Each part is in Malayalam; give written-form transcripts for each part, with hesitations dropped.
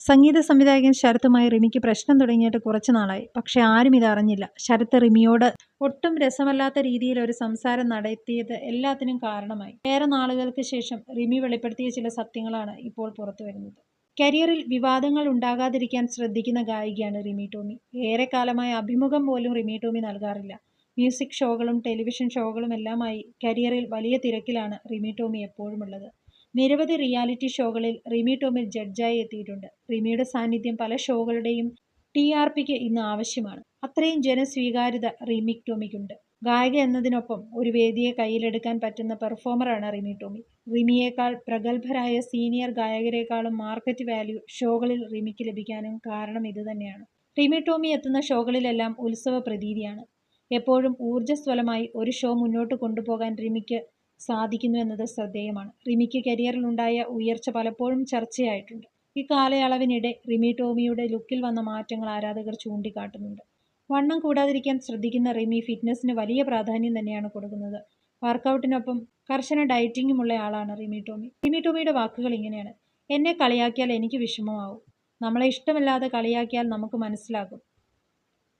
സംഗീത സംവിധായകൻ ശരത്തുമായി റിമിക്ക് പ്രശ്നം തുടങ്ങിയിട്ട് കുറച്ചു നാളായി. പക്ഷെ ആരും ഇതറിഞ്ഞില്ല. ശരത്ത് റിമിയോട് ഒട്ടും രസമല്ലാത്ത രീതിയിൽ ഒരു സംസാരം നടത്തിയത് എല്ലാത്തിനും കാരണമായി. ഏറെ നാളുകൾക്ക് ശേഷം റിമി വെളിപ്പെടുത്തിയ ചില സത്യങ്ങളാണ് ഇപ്പോൾ പുറത്തു വരുന്നത്. കരിയറിൽ വിവാദങ്ങൾ ഉണ്ടാകാതിരിക്കാൻ ശ്രദ്ധിക്കുന്ന ഗായികയാണ് റിമി ടോമി. ഏറെക്കാലമായി അഭിമുഖം പോലും റിമി ടോമി നൽകാറില്ല. മ്യൂസിക് ഷോകളും ടെലിവിഷൻ ഷോകളുമെല്ലാമായി കരിയറിൽ വലിയ തിരക്കിലാണ് റിമി ടോമി എപ്പോഴുമുള്ളത്. നിരവധി റിയാലിറ്റി ഷോകളിൽ റിമി ടോമി ജഡ്ജായി എത്തിയിട്ടുണ്ട്. റിമിയുടെ സാന്നിധ്യം പല ഷോകളുടെയും TRPക്ക് ഇന്ന് ആവശ്യമാണ്. അത്രയും ജനസ്വീകാര്യത റിമി ടോമിക്കുണ്ട്. ഗായിക എന്നതിനൊപ്പം ഒരു വേദിയെ കയ്യിലെടുക്കാൻ പറ്റുന്ന പെർഫോമറാണ് റിമി ടോമി. റിമിയേക്കാൾ പ്രഗത്ഭരായ സീനിയർ ഗായകരെക്കാളും മാർക്കറ്റ് വാല്യൂ ഷോകളിൽ റിമിക്ക് ലഭിക്കാനും കാരണം ഇതുതന്നെയാണ്. റിമി ടോമി എത്തുന്ന ഷോകളിലെല്ലാം ഉത്സവ പ്രതീതിയാണ്. എപ്പോഴും ഊർജ്ജസ്വലമായി ഒരു ഷോ മുന്നോട്ട് കൊണ്ടുപോകാൻ റിമിക്ക് സാധിക്കുന്നു എന്നത് ശ്രദ്ധേയമാണ്. റിമിക്ക് കരിയറിലുണ്ടായ ഉയർച്ച പലപ്പോഴും ചർച്ചയായിട്ടുണ്ട്. ഇക്കാലയളവിനിടെ റിമി ടോമിയുടെ ലുക്കിൽ വന്ന മാറ്റങ്ങൾ ആരാധകർ ചൂണ്ടിക്കാട്ടുന്നുണ്ട്. വണ്ണം കൂടാതിരിക്കാൻ ശ്രദ്ധിക്കുന്ന റിമി ഫിറ്റ്നസിന് വലിയ പ്രാധാന്യം തന്നെയാണ് കൊടുക്കുന്നത്. വർക്കൗട്ടിനൊപ്പം കർശന ഡയറ്റിങ്ങുമുള്ള ആളാണ് റിമി ടോമി. റിമി ടോമിയുടെ വാക്കുകൾ ഇങ്ങനെയാണ്: എന്നെ കളിയാക്കിയാൽ എനിക്ക് വിഷമമാവും. നമ്മളെ ഇഷ്ടമില്ലാതെ കളിയാക്കിയാൽ നമുക്ക് മനസ്സിലാകും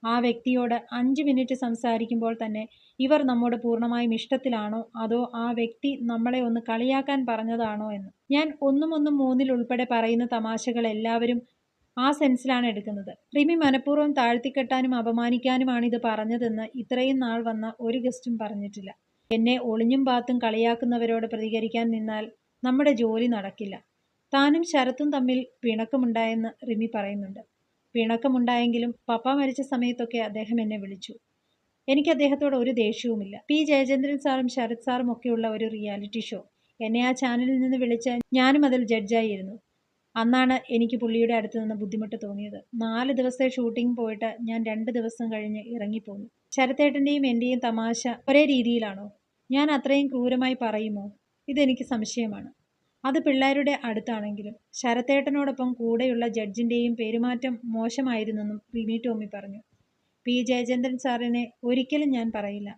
ആ വ്യക്തിയോട് 5 മിനിറ്റ് സംസാരിക്കുമ്പോൾ തന്നെ ഇവർ നമ്മോട് പൂർണ്ണമായും ഇഷ്ടത്തിലാണോ അതോ ആ വ്യക്തി നമ്മളെ ഒന്ന് കളിയാക്കാൻ പറഞ്ഞതാണോ എന്ന്. ഞാൻ 1-3 ഉൾപ്പെടെ പറയുന്ന തമാശകൾ എല്ലാവരും ആ സെൻസിലാണ് എടുക്കുന്നത്. റിമി മനഃപൂർവ്വം താഴ്ത്തിക്കെട്ടാനും അപമാനിക്കാനുമാണിത് പറഞ്ഞതെന്ന് ഇത്രയും നാൾ വന്ന ഒരു ഗസ്റ്റും പറഞ്ഞിട്ടില്ല. എന്നെ ഒളിഞ്ഞും പാത്തും കളിയാക്കുന്നവരോട് പ്രതികരിക്കാൻ നിന്നാൽ നമ്മുടെ ജോലി നടക്കില്ല. താനും ശരത്തും തമ്മിൽ പിണക്കമുണ്ടായെന്ന് റിമി പറയുന്നുണ്ട്. പിണക്കമുണ്ടായെങ്കിലും പപ്പ മരിച്ച സമയത്തൊക്കെ അദ്ദേഹം എന്നെ വിളിച്ചു. എനിക്ക് അദ്ദേഹത്തോട് ഒരു ദേഷ്യവുമില്ല. P. ജയചന്ദ്രൻ സാറും ശരത് സാറും ഒക്കെയുള്ള ഒരു റിയാലിറ്റി ഷോ. എന്നെ ആ ചാനലിൽ നിന്ന് വിളിച്ച് ഞാനും അതിൽ ജഡ്ജായിരുന്നു. അന്നാണ് എനിക്ക് പുള്ളിയുടെ അടുത്ത് നിന്ന് ബുദ്ധിമുട്ട് തോന്നിയത്. 4 ദിവസത്തെ ഷൂട്ടിംഗ് പോയിട്ട് ഞാൻ 2 ദിവസം കഴിഞ്ഞ് ഇറങ്ങിപ്പോന്നു. ശരത്തേട്ടൻ്റെയും എൻ്റെയും തമാശ ഒരേ രീതിയിലാണോ? ഞാൻ അത്രയും ക്രൂരമായി പറയുമോ? ഇതെനിക്ക് സംശയമാണ്. അത് പിള്ളേരുടെ അടുത്താണെങ്കിലും. ശരത്തേട്ടനോടൊപ്പം കൂടെയുള്ള ജഡ്ജിൻ്റെയും പെരുമാറ്റം മോശമായിരുന്നെന്നും റിമി ടോമി പറഞ്ഞു. P. ജയചന്ദ്രൻ സാറിനെ ഒരിക്കലും ഞാൻ പറയില്ല.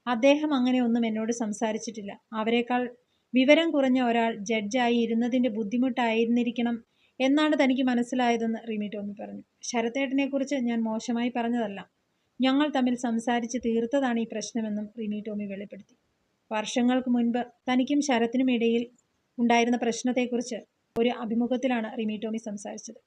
അദ്ദേഹം അങ്ങനെ ഒന്നും എന്നോട് സംസാരിച്ചിട്ടില്ല. അവരെക്കാൾ വിവരം കുറഞ്ഞ ഒരാൾ ജഡ്ജായി ഇരുന്നതിൻ്റെ ബുദ്ധിമുട്ടായിരുന്നിരിക്കണം എന്നാണ് തനിക്ക് മനസ്സിലായതെന്ന് റിമി ടോമി പറഞ്ഞു. ശരത്തേട്ടനെക്കുറിച്ച് ഞാൻ മോശമായി പറഞ്ഞതല്ല. ഞങ്ങൾ തമ്മിൽ സംസാരിച്ച് തീർത്തതാണ് ഈ പ്രശ്നമെന്നും റിമി ടോമി വെളിപ്പെടുത്തി. വർഷങ്ങൾക്ക് മുൻപ് തനിക്കും ശരത്തിനും ഇടയിൽ ഉണ്ടായിരുന്ന പ്രശ്നത്തെക്കുറിച്ച് ഒരു അഭിമുഖത്തിലാണ് റിമി ടോമി സംസാരിച്ചത്.